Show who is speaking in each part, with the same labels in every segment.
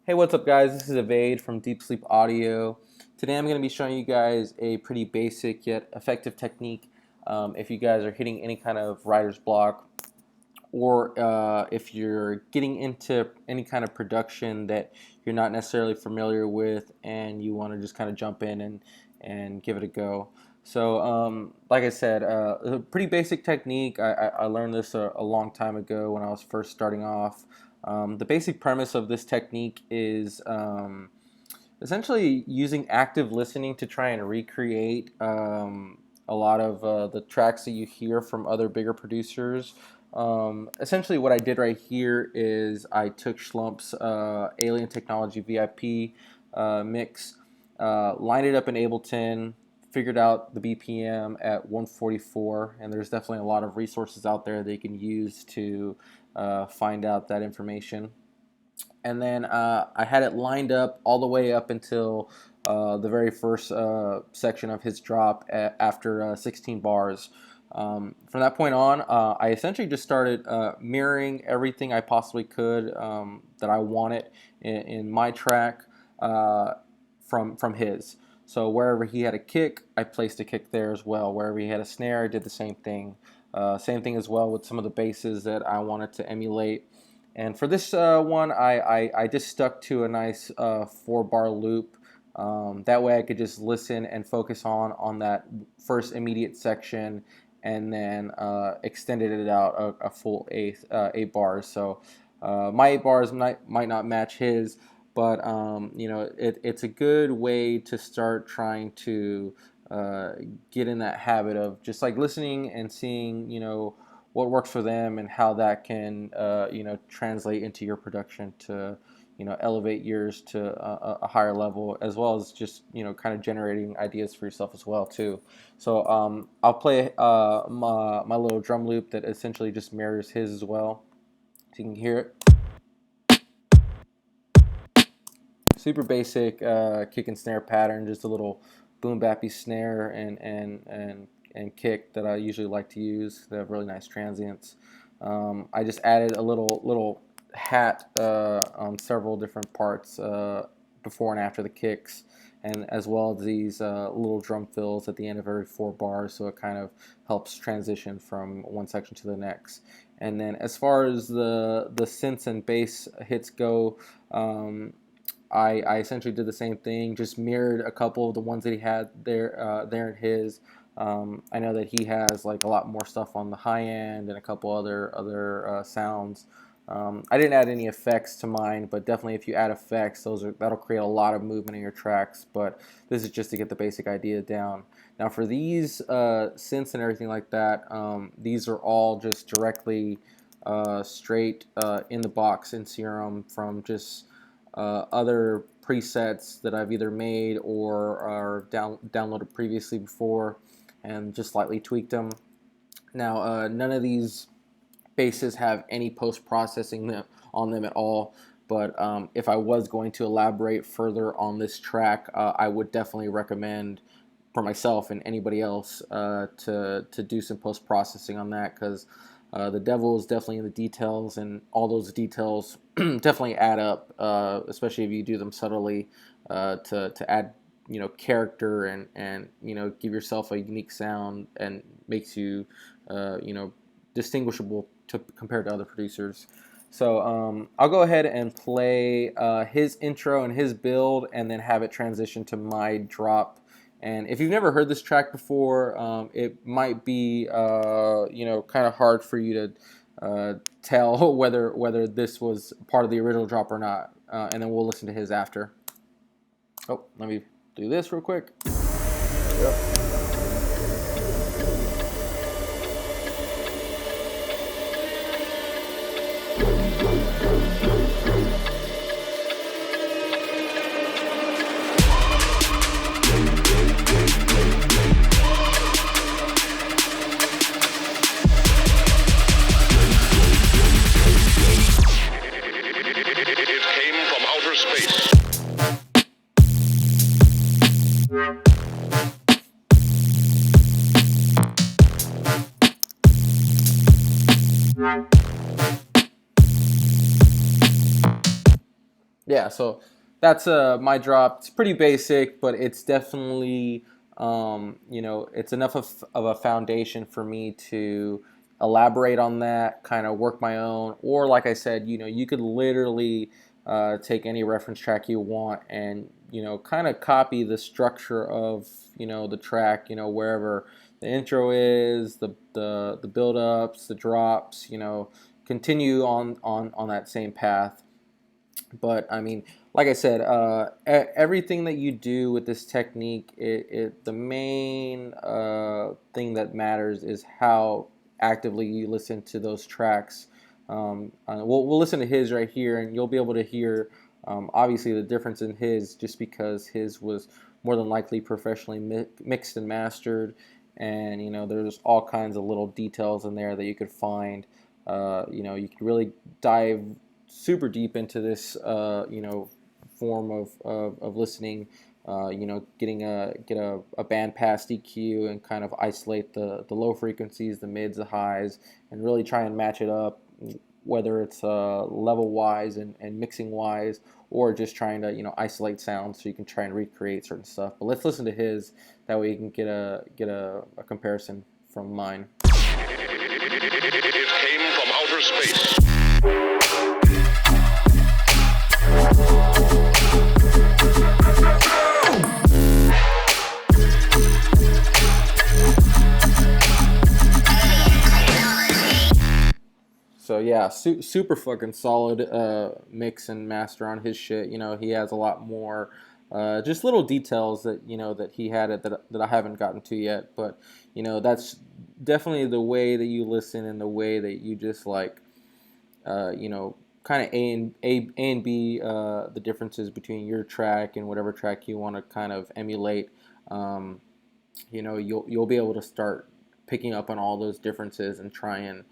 Speaker 1: Hey, what's up, guys? This is Evade from Deep Sleep Audio. Today I'm going to be showing you guys a pretty basic yet effective technique if you guys are hitting any kind of writer's block, or if you're getting into any kind of production that you're not necessarily familiar with and you want to just kind of jump in and give it a go. So, like I said, a pretty basic technique. I learned this a long time ago when I was first starting off. The basic premise of this technique is essentially using active listening to try and recreate a lot of the tracks that you hear from other bigger producers. Essentially, what I did right here is I took Schlump's Alien Technology VIP mix, lined it up in Ableton, figured out the BPM at 144, and there's definitely a lot of resources out there that you can use to find out that information. And then I had it lined up all the way up until the very first section of his drop after 16 bars. From that point on, I essentially just started mirroring everything I possibly could that I wanted in my track from his. So wherever he had a kick, I placed a kick there as well. Wherever he had a snare, I did the same thing. Same thing as well with some of the basses that I wanted to emulate. And for this one, I just stuck to a nice 4-bar loop. That way I could just listen and focus on that first immediate section, and then extended it out a full 8 bars. So my 8 bars might not match his, but it's a good way to start trying to get in that habit of just like listening and seeing, what works for them and how that can translate into your production to elevate yours to a higher level, as well as just kind of generating ideas for yourself as well too. So I'll play my little drum loop that essentially just mirrors his as well, so you can hear it. Super basic kick and snare pattern, just a little boom bappy snare and kick that I usually like to use. They have really nice transients. I just added a little hat on several different parts before and after the kicks, and as well as these little drum fills at the end of every 4 bars, so it kind of helps transition from one section to the next. And then as far as the synths and bass hits go, I essentially did the same thing, just mirrored a couple of the ones that he had there in his. I know that he has like a lot more stuff on the high end and a couple other sounds. I didn't add any effects to mine, but definitely if you add effects, that'll create a lot of movement in your tracks. But this is just to get the basic idea down. Now for these synths and everything like that, these are all just directly straight in the box in Serum from just other presets that I've either made or are downloaded previously before, and just slightly tweaked them. Now, none of these basses have any post-processing on them at all, but if I was going to elaborate further on this track, I would definitely recommend for myself and anybody else to do some post-processing on that, because the devil is definitely in the details, and all those details definitely add up, especially if you do them subtly to add character and give yourself a unique sound, and makes you distinguishable compared to other producers. So I'll go ahead and play his intro and his build, and then have it transition to my drop. And if you've never heard this track before, it might be kind of hard for you to tell whether this was part of the original drop or not. And then we'll listen to his after. Oh, let me do this real quick. Yep. Yeah, so that's my drop. It's pretty basic, but it's definitely it's enough of a foundation for me to elaborate on that, kind of work my own, or like I said, you could literally take any reference track you want and kind of copy the structure of the track, wherever the intro is, the build ups, the drops, continue on that same path. But I mean, like I said, everything that you do with this technique, the main thing that matters is how actively you listen to those tracks. We'll listen to his right here, and you'll be able to hear obviously the difference in his, just because his was more than likely professionally mixed and mastered, and there's all kinds of little details in there that you could find. You could really dive super deep into this, form of listening. Getting a band pass EQ and kind of isolate the low frequencies, the mids, the highs, and really try and match it up, whether it's level wise and mixing wise, or just trying to isolate sounds so you can try and recreate certain stuff. But let's listen to his. That way you can get a comparison from mine.
Speaker 2: It came from outer space.
Speaker 1: So yeah, super fucking solid mix and master on his shit. He has a lot more, just little details that he had it that I haven't gotten to yet. But that's definitely the way that you listen and the way that you just like, kind of A and B, the differences between your track and whatever track you want to kind of emulate. Um, you'll be able to start picking up on all those differences and try and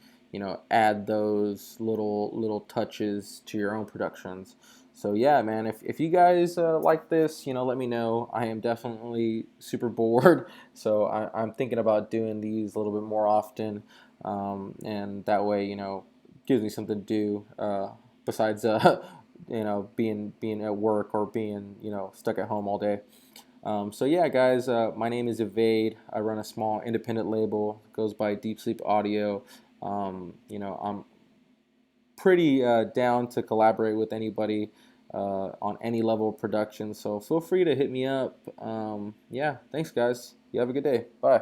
Speaker 1: add those little touches to your own productions. So yeah, man, if you guys like this, let me know. I am definitely super bored, so I'm thinking about doing these a little bit more often, and that way gives me something to do, besides being at work or being stuck at home all day. So yeah, guys, my name is Evade. I run a small independent label. It goes by Deep Sleep Audio. I'm pretty down to collaborate with anybody on any level of production. So feel free to hit me up. Yeah, thanks, guys. You have a good day. Bye.